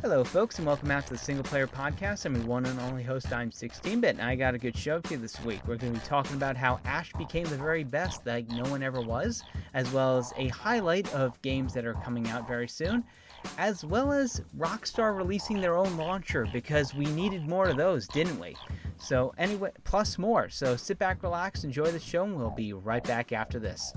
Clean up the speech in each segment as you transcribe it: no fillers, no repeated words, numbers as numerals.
Hello, folks, and welcome out to the Single Player Podcast. I'm your one and only host, I'm 16-Bit, and I got a good show for you this week. We're going to be talking about how Ash became the very best like no one ever was, as well as a highlight of games that are coming out very soon, as well as Rockstar releasing their own launcher, because we needed more of those, didn't we? So anyway, plus more. So sit back, relax, enjoy the show, and we'll be right back after this.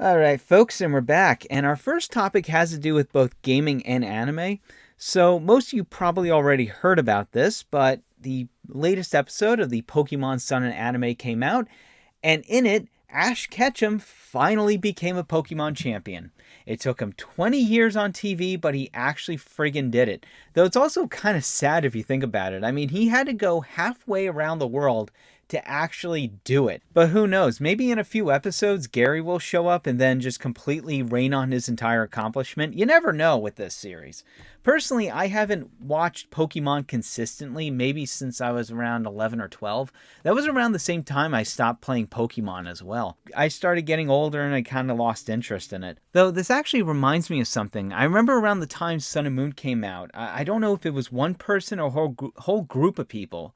Alright, folks, and we're back. And our first topic has to do with both gaming and anime. So, most of you probably already heard about this, but the latest episode of the Pokemon Sun and Anime came out, and in it, Ash Ketchum finally became a Pokemon champion. It took him 20 years on TV, but he actually friggin' did it. Though it's also kind of sad if you think about it. I mean, he had to go halfway around the world to actually do it. But who knows, maybe in a few episodes Gary will show up and then just completely rain on his entire accomplishment. You never know with this series. Personally, I haven't watched Pokemon consistently, maybe since I was around 11 or 12. That was around the same time I stopped playing Pokemon as well. I started getting older and I kind of lost interest in it. Though this actually reminds me of something. I remember around the time Sun and Moon came out, I don't know if it was one person or a whole group of people,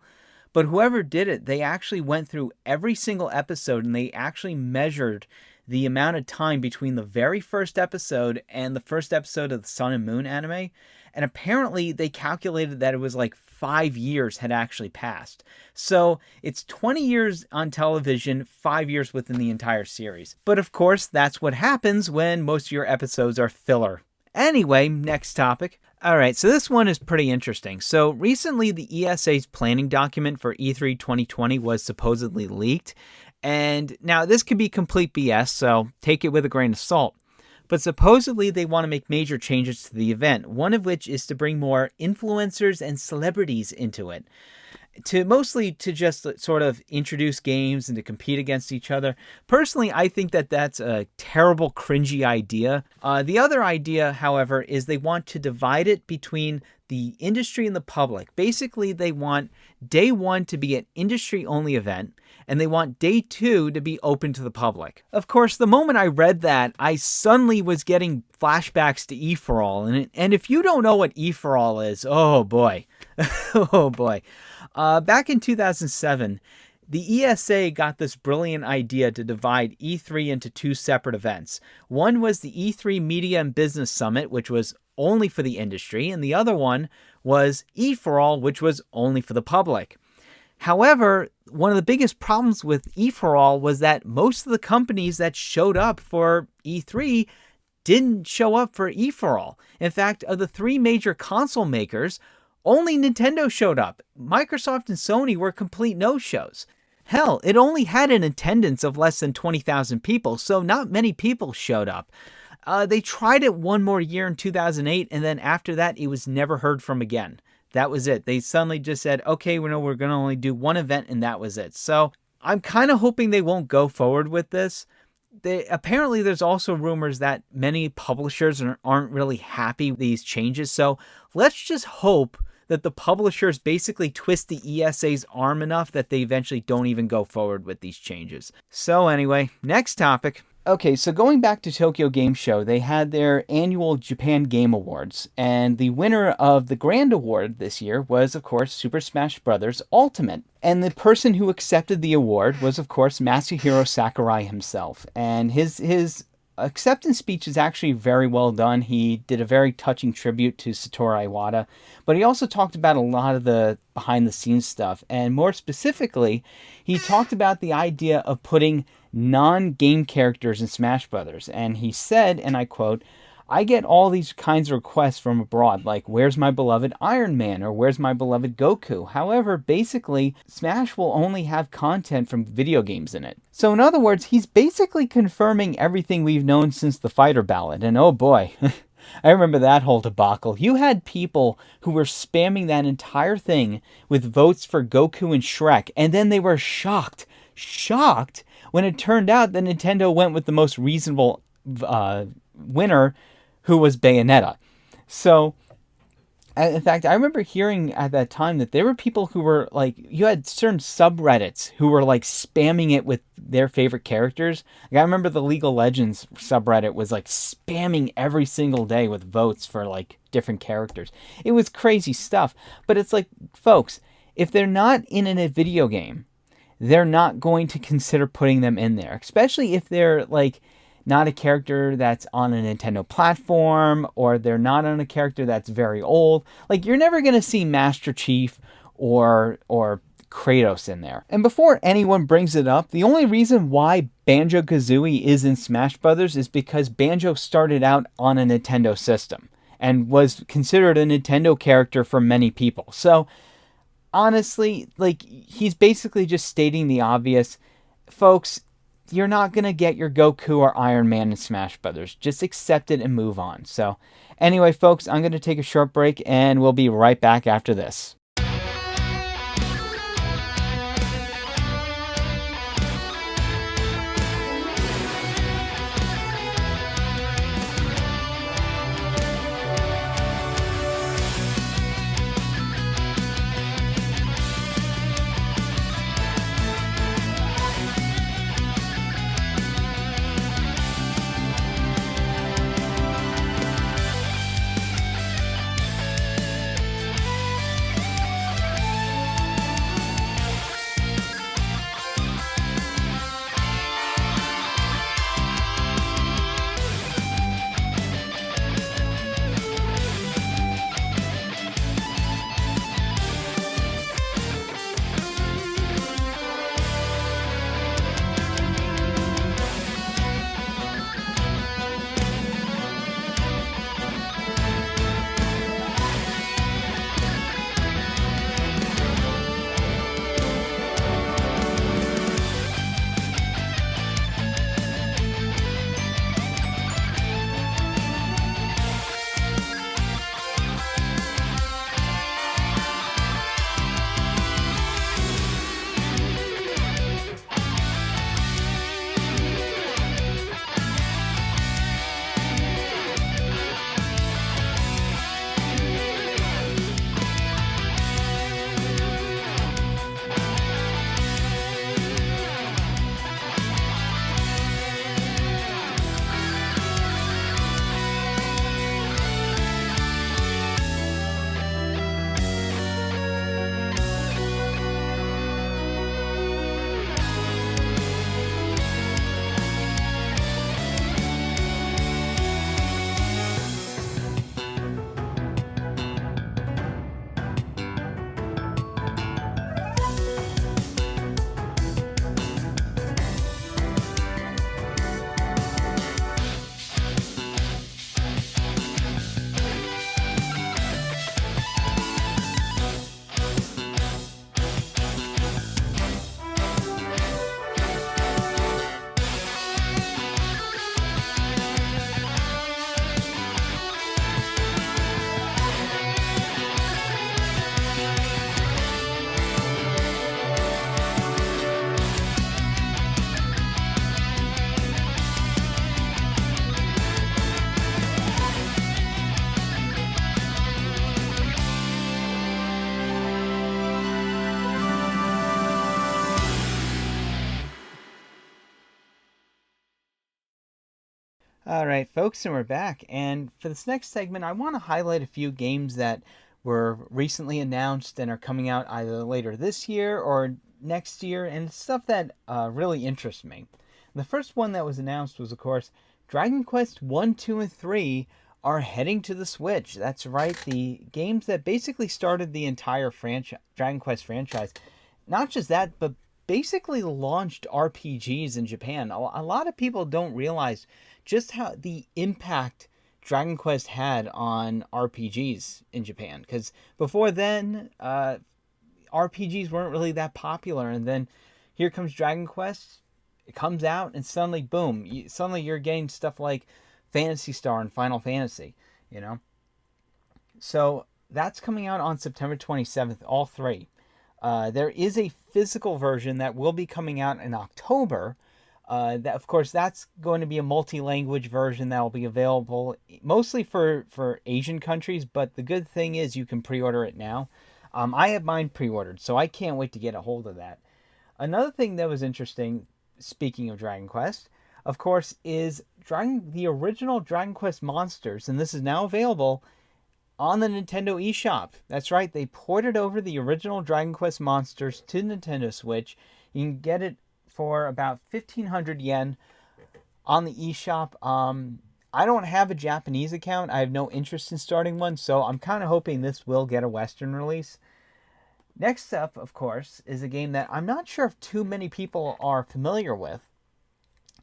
but whoever did it, they actually went through every single episode and they actually measured the amount of time between the very first episode and the first episode of the Sun and Moon anime. And apparently they calculated that it was like 5 years had actually passed. So it's 20 years on television, 5 years within the entire series. But of course, that's what happens when most of your episodes are filler. Anyway, next topic. Alright, so this one is pretty interesting. So recently the ESA's planning document for E3 2020 was supposedly leaked. And now this could be complete BS, so take it with a grain of salt. But supposedly they want to make major changes to the event, one of which is to bring more influencers and celebrities into it. Mostly to just sort of introduce games and to compete against each other. Personally, I think that that's a terrible, cringy idea. The other idea, however, is they want to divide it between the industry and the public. Basically, they want day one to be an industry-only event, and they want day two to be open to the public. Of course, the moment I read that, I suddenly was getting flashbacks to E-for-All. And if you don't know what E-for-All is, oh boy. Oh boy. Back in 2007, the ESA got this brilliant idea to divide E3 into two separate events. One was the E3 Media and Business Summit, which was only for the industry, and the other one was E4All, which was only for the public. However, one of the biggest problems with E4All was that most of the companies that showed up for E3 didn't show up for E4All. In fact, of the three major console makers, only Nintendo showed up. Microsoft and Sony were complete no-shows. Hell, it only had an attendance of less than 20,000 people, so not many people showed up. They tried it one more year in 2008, and then after that, it was never heard from again. That was it. They suddenly just said, okay, we're going to only do one event, and that was it. So I'm kind of hoping they won't go forward with this. apparently there's also rumors that many publishers aren't really happy with these changes. So let's just hope that the publishers basically twist the ESA's arm enough that they eventually don't even go forward with these changes. So anyway, next topic. Okay, so going back to Tokyo Game Show, they had their annual Japan Game Awards, and the winner of the Grand Award this year was, of course, Super Smash Bros. Ultimate. And the person who accepted the award was, of course, Masahiro Sakurai himself. And his acceptance speech is actually very well done. He did a very touching tribute to Satoru Iwata, but he also talked about a lot of the behind-the-scenes stuff. And more specifically, he talked about the idea of putting non-game characters in Smash Brothers. And he said, and I quote, "I get all these kinds of requests from abroad, like, where's my beloved Iron Man, or where's my beloved Goku? However, basically, Smash will only have content from video games in it." So in other words, he's basically confirming everything we've known since the Fighter Ballot. And oh boy, I remember that whole debacle. You had people who were spamming that entire thing with votes for Goku and Shrek, and then they were shocked when it turned out that Nintendo went with the most reasonable winner, who was Bayonetta. So, in fact, I remember hearing at that time that there were people who were like, you had certain subreddits who were like spamming it with their favorite characters. Like, I remember the League of Legends subreddit was like spamming every single day with votes for like different characters. It was crazy stuff. But it's like, folks, if they're not in a video game, they're not going to consider putting them in there, especially if they're like not a character that's on a Nintendo platform, or they're not on a character that's very old. Like, you're never going to see Master Chief or Kratos in there. And before anyone brings it up, the only reason why Banjo-Kazooie is in Smash Brothers is because Banjo started out on a Nintendo system and was considered a Nintendo character for many people. So honestly, like, he's basically just stating the obvious. Folks, you're not going to get your Goku or Iron Man in Smash Brothers. Just accept it and move on. So anyway, folks, I'm going to take a short break, and we'll be right back after this. All right, folks, and we're back. And for this next segment, I want to highlight a few games that were recently announced and are coming out either later this year or next year, and stuff that really interests me. The first one that was announced was, of course, Dragon Quest 1, 2, and 3 are heading to the Switch. That's right, the games that basically started the entire Dragon Quest franchise. Not just that, but basically launched RPGs in Japan. A lot of people don't realize just how the impact Dragon Quest had on RPGs in Japan. Because before then, RPGs weren't really that popular. And then here comes Dragon Quest. It comes out, and suddenly, boom, suddenly you're getting stuff like Phantasy Star and Final Fantasy, you know? So that's coming out on September 27th, all three. There is a physical version that will be coming out in October. That, of course, that's going to be a multi-language version that will be available mostly for Asian countries, but the good thing is you can pre-order it now. I have mine pre-ordered, so I can't wait to get a hold of that. Another thing that was interesting, speaking of Dragon Quest, of course, is the original Dragon Quest monsters, and this is now available on the Nintendo eShop. That's right, they ported over the original Dragon Quest monsters to Nintendo Switch. You can get it for about 1,500 yen on the eShop. I don't have a Japanese account. I have no interest in starting one, so I'm kind of hoping this will get a Western release. Next up, of course, is a game that I'm not sure if too many people are familiar with,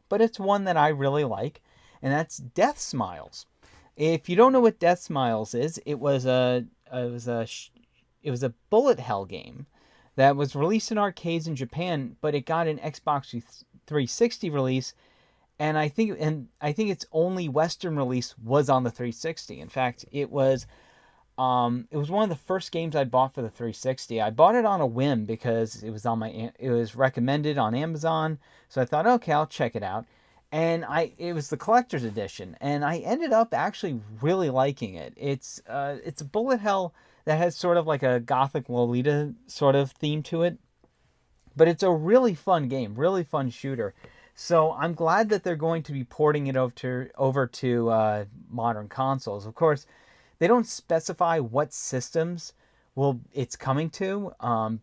but it's one that I really like, and that's Death Smiles. If you don't know what Death Smiles is, it was a bullet hell game that was released in arcades in Japan, but it got an Xbox 360 release, and I think its only Western release was on the 360. In fact, it was one of the first games I bought for the 360. I bought it on a whim because it was recommended on Amazon, so I thought, okay, I'll check it out. And it was the collector's edition, and I ended up actually really liking it. It's a bullet hell that has sort of like a gothic Lolita sort of theme to it, but it's a really fun game, really fun shooter. So I'm glad that they're going to be porting it over to modern consoles. Of course, they don't specify what systems it's coming to,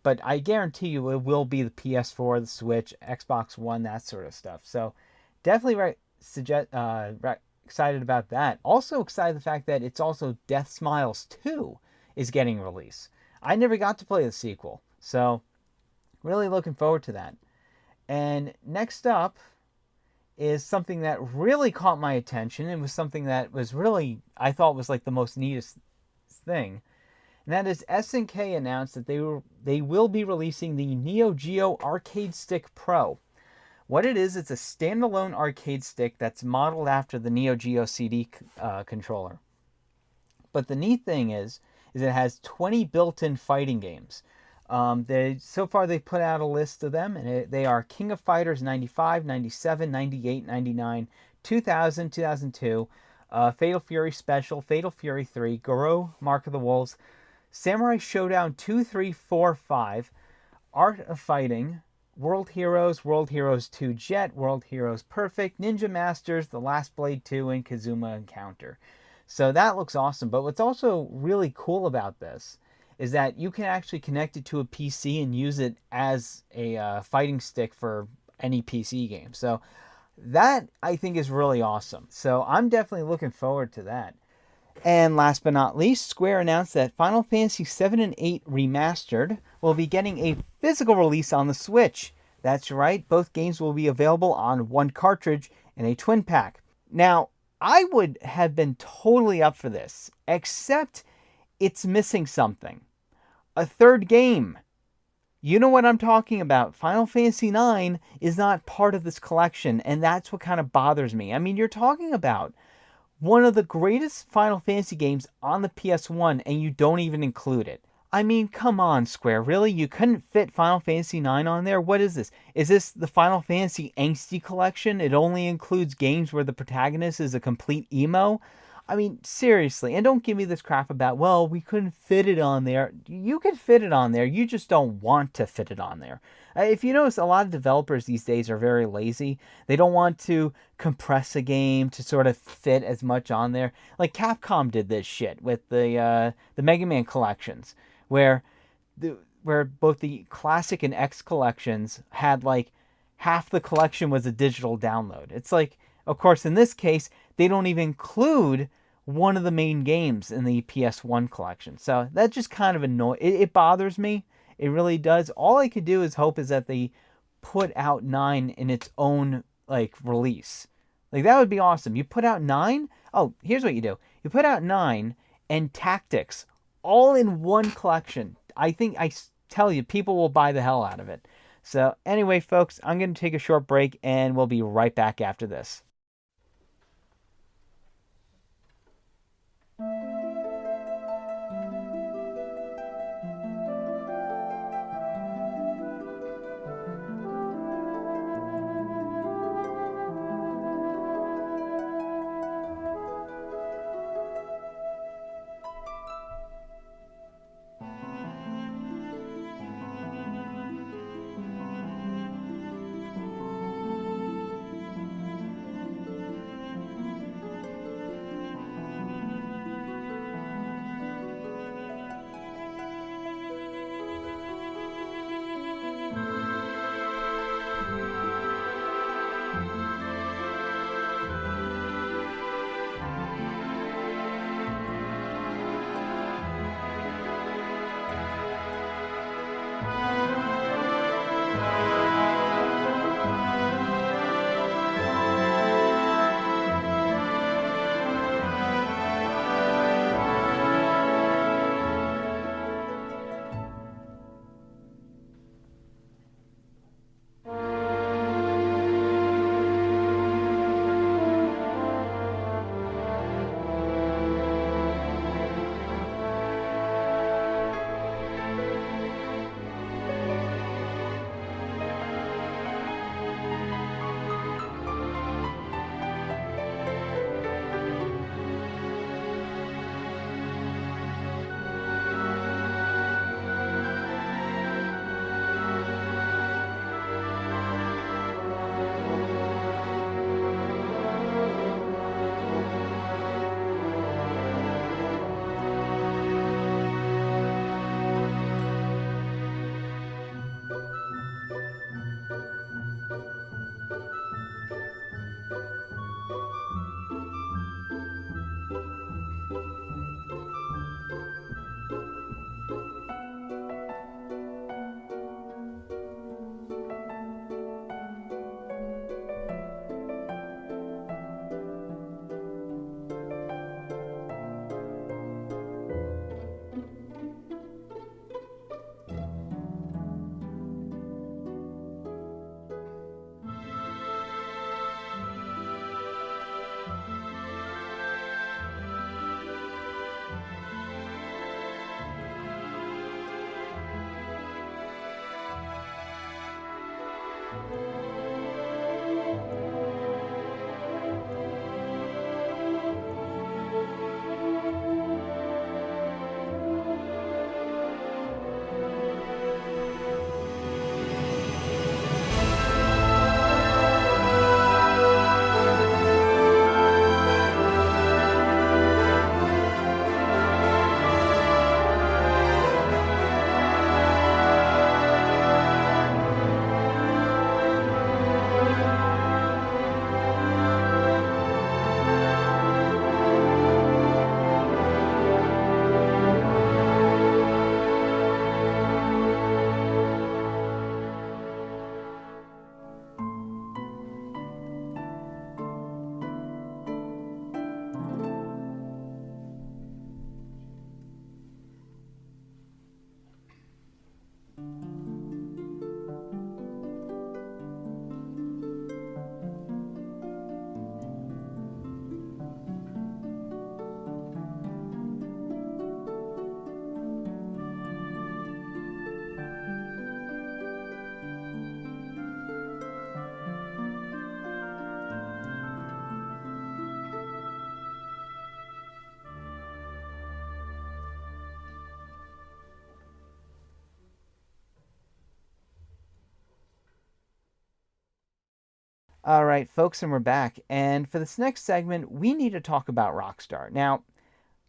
but I guarantee you it will be the PS4, the Switch, Xbox One, that sort of stuff. So definitely excited about that. Also excited the fact that it's also Death Smiles 2 is getting released. I never got to play the sequel, so really looking forward to that. And next up is something that really caught my attention. It was something that was really, I thought was like the most neatest thing. And that is SNK announced that they will be releasing the Neo Geo Arcade Stick Pro. What it is, it's a standalone arcade stick that's modeled after the Neo Geo CD controller. But the neat thing is it has 20 built-in fighting games. So far they've put out a list of them, and they are King of Fighters 95, 97, 98, 99, 2000, 2002, Fatal Fury Special, Fatal Fury 3, Goro, Mark of the Wolves, Samurai Showdown 2, 3, 4, 5, Art of Fighting, World Heroes 2 Jet, World Heroes Perfect, Ninja Masters, The Last Blade 2, and Kazuma Encounter. So that looks awesome. But what's also really cool about this is that you can actually connect it to a PC and use it as a fighting stick for any PC game. So that, I think, is really awesome. So I'm definitely looking forward to that. And last but not least, Square announced that Final Fantasy 7 and 8 Remastered will be getting a physical release on the Switch. That's right, both games will be available on one cartridge in a twin pack. Now, I would have been totally up for this, except it's missing something. A third game. You know what I'm talking about. Final Fantasy IX is not part of this collection, and that's what kind of bothers me. I mean, you're talking about one of the greatest Final Fantasy games on the PS1, and you don't even include it. I mean, come on, Square, really? You couldn't fit Final Fantasy IX on there? What is this? Is this the Final Fantasy Angsty collection? It only includes games where the protagonist is a complete emo? I mean, seriously, and don't give me this crap about, well, we couldn't fit it on there. You could fit it on there, you just don't want to fit it on there. If you notice, a lot of developers these days are very lazy. They don't want to compress a game to sort of fit as much on there. Like Capcom did this shit with the Mega Man collections, where where both the classic and X collections had like half the collection was a digital download. It's like, of course, in this case, they don't even include one of the main games in the PS1 collection. So that just kind of annoys. It bothers me. It really does. All I could do is hope is that they put out 9 in its own like release. Like that would be awesome. You put out 9. Oh, here's what you do. You put out 9 and Tactics all in one collection. I think I tell you, people will buy the hell out of it. So anyway, folks, I'm going to take a short break and we'll be right back after this. All right, folks, and we're back. And for this next segment, we need to talk about Rockstar. Now,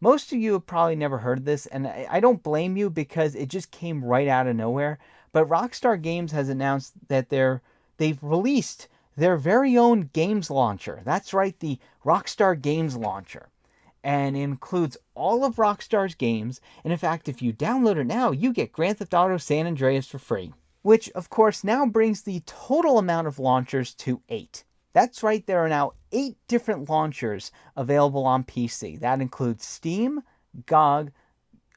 most of you have probably never heard of this, and I don't blame you because it just came right out of nowhere. But Rockstar Games has announced that they've released their very own games launcher. That's right, the Rockstar Games Launcher. And it includes all of Rockstar's games. And in fact, if you download it now, you get Grand Theft Auto San Andreas for free. Which, of course, now brings the total amount of launchers to 8. That's right, there are now 8 different launchers available on PC. That includes Steam, GOG,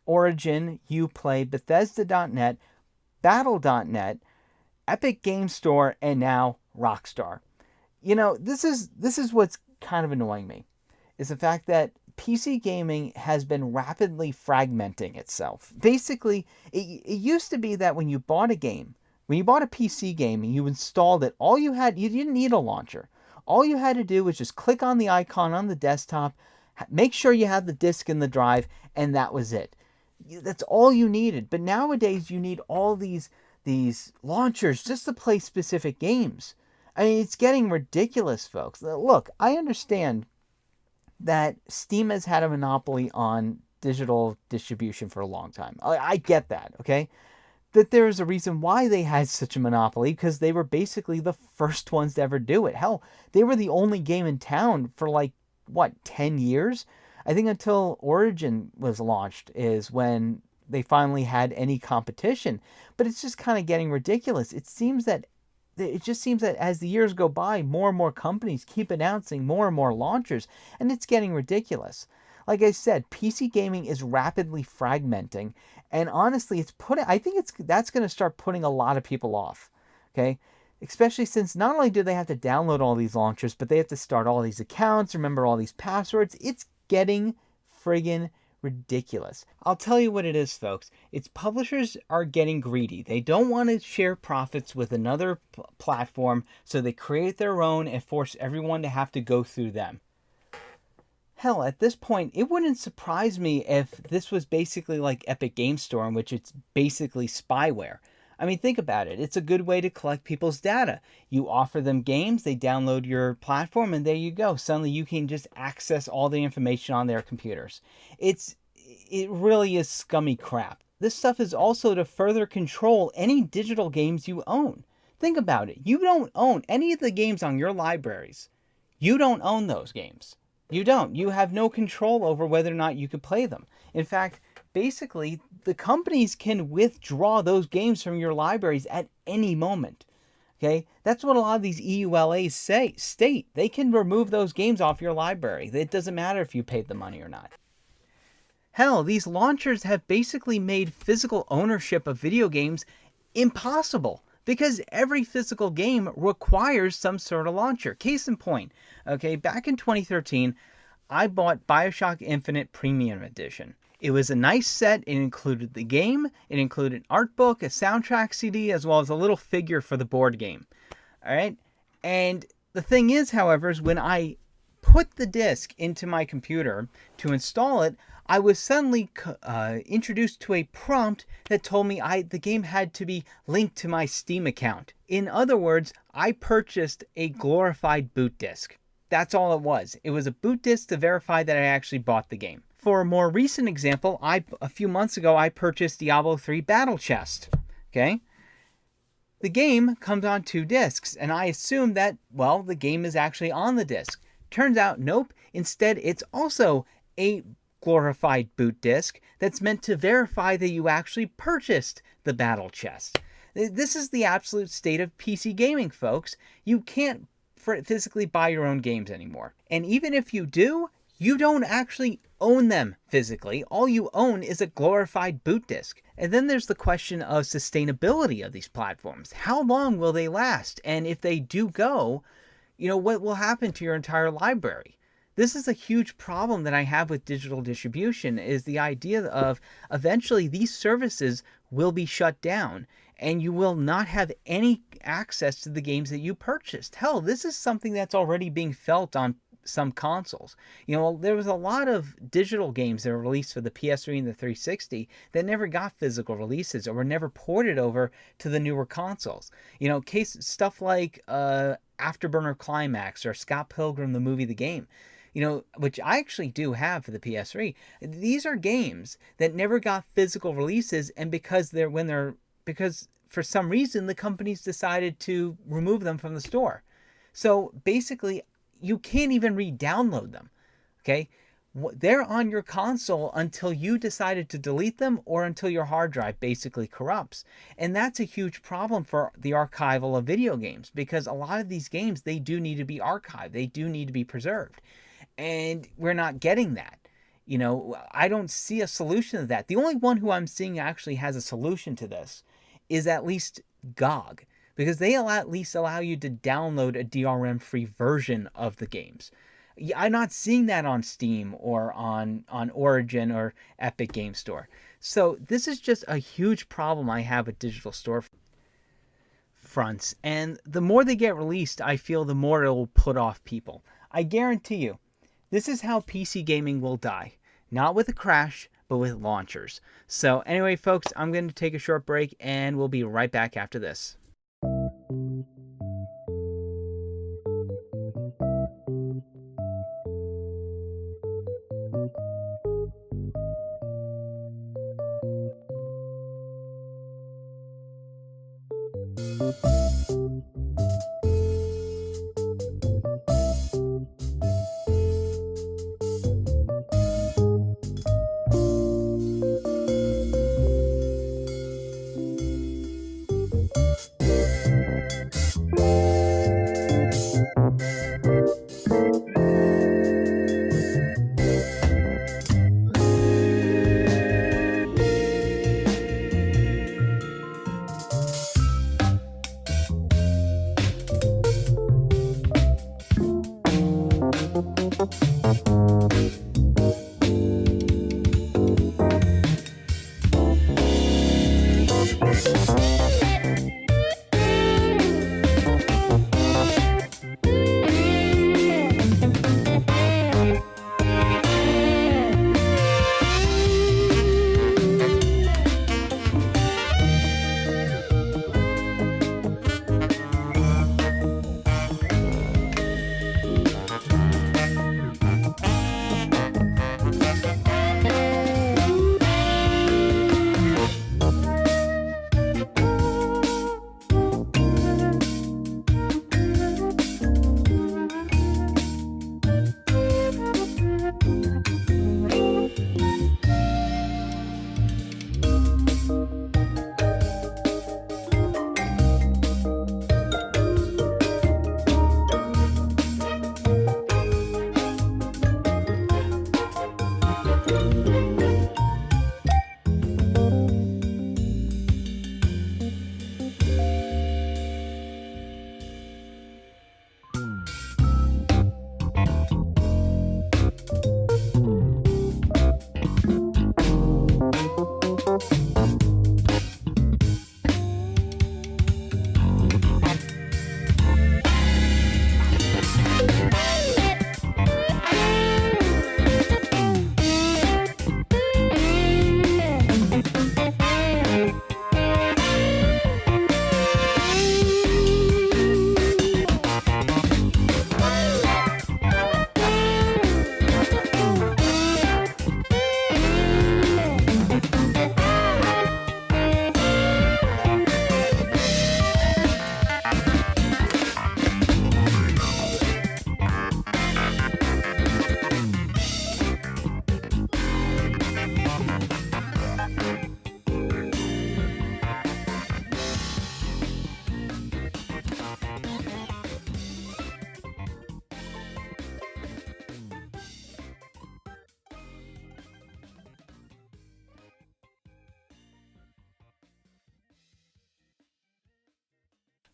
Origin, Uplay, Bethesda.net, Battle.net, Epic Game Store, and now Rockstar. You know, this is what's kind of annoying me, is the fact that PC gaming has been rapidly fragmenting itself. Basically, it used to be that when you bought a PC game and you installed it, you didn't need a launcher. All you had to do was just click on the icon on the desktop, make sure you had the disk in the drive, and that was it. That's all you needed. But nowadays, you need all these launchers just to play specific games. I mean, it's getting ridiculous, folks. Look, I understand that Steam has had a monopoly on digital distribution for a long time. I get that, okay? That there is a reason why they had such a monopoly, because they were basically the first ones to ever do it. Hell, they were the only game in town for 10 years? I think until Origin was launched is when they finally had any competition. But it's just kind of getting ridiculous. It just seems that as the years go by, more and more companies keep announcing more and more launchers, and it's getting ridiculous. Like I said, PC gaming is rapidly fragmenting, and honestly, that's going to start putting a lot of people off. Okay, especially since not only do they have to download all these launchers, but they have to start all these accounts, remember all these passwords. It's getting friggin' ridiculous. I'll tell you what it is, folks. It's publishers are getting greedy. They don't want to share profits with another platform, so they create their own and force everyone to have to go through them. Hell, at this point, it wouldn't surprise me if this was basically like Epic Game Store, in which it's basically spyware. I mean, think about it. It's a good way to collect people's data. You offer them games, they download your platform, and there you go. Suddenly you can just access all the information on their computers. It really is scummy crap. This stuff is also to further control any digital games you own. Think about it. You don't own any of the games on your libraries. You don't own those games. You don't. You have no control over whether or not you can play them. In fact, basically, the companies can withdraw those games from your libraries at any moment. Okay? That's what a lot of these EULAs state. They can remove those games off your library. It doesn't matter if you paid the money or not. Hell, these launchers have basically made physical ownership of video games impossible, because every physical game requires some sort of launcher. Case in point, okay, back in 2013, I bought BioShock Infinite Premium Edition. It was a nice set. It included the game, it included an art book, a soundtrack CD, as well as a little figure for the board game. All right? And the thing is, however, is when I put the disc into my computer to install it, I was suddenly introduced to a prompt that told me the game had to be linked to my Steam account. In other words, I purchased a glorified boot disc. That's all it was. It was a boot disc to verify that I actually bought the game. For a more recent example, a few months ago, I purchased Diablo 3 Battle Chest. Okay? The game comes on 2 discs, and I assumed that, well, the game is actually on the disc. Turns out, nope. Instead, it's also a glorified boot disc that's meant to verify that you actually purchased the Battle Chest. This is the absolute state of PC gaming, folks. You can't physically buy your own games anymore. And even if you do, you don't actually own them physically. All you own is a glorified boot disc. And then there's the question of sustainability of these platforms. How long will they last? And if they do go, what will happen to your entire library? This is a huge problem that I have with digital distribution, is the idea of eventually these services will be shut down and you will not have any access to the games that you purchased. Hell, this is something that's already being felt on some consoles. There was a lot of digital games that were released for the PS3 and the 360 that never got physical releases or were never ported over to the newer consoles. Stuff like Afterburner Climax or Scott Pilgrim the movie, the game, which I actually do have for the PS3. These are games that never got physical releases, and because for some reason the companies decided to remove them from the store. So basically, you can't even re-download them. Okay? They're on your console until you decided to delete them or until your hard drive basically corrupts. And that's a huge problem for the archival of video games, because a lot of these games, they do need to be archived. They do need to be preserved. And we're not getting that. I don't see a solution to that. The only one who I'm seeing actually has a solution to this is at least GOG, because they'll at least allow you to download a DRM-free version of the games. I'm not seeing that on Steam or on Origin or Epic Game Store. So this is just a huge problem I have with digital store fronts. And the more they get released, I feel the more it will put off people. I guarantee you, this is how PC gaming will die. Not with a crash, but with launchers. So anyway, folks, I'm going to take a short break and we'll be right back after this.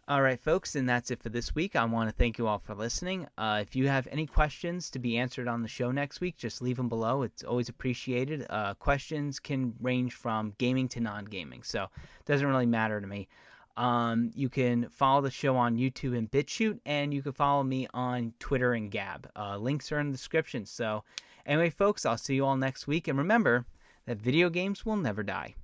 All right, folks, and that's it for this week. I want to thank you all for listening. If you have any questions to be answered on the show next week, just leave them below. It's always appreciated. Questions can range from gaming to non-gaming, so it doesn't really matter to me. You can follow the show on YouTube and BitChute, and you can follow me on Twitter and Gab. Links are in the description. So anyway, folks, I'll see you all next week. And remember that video games will never die.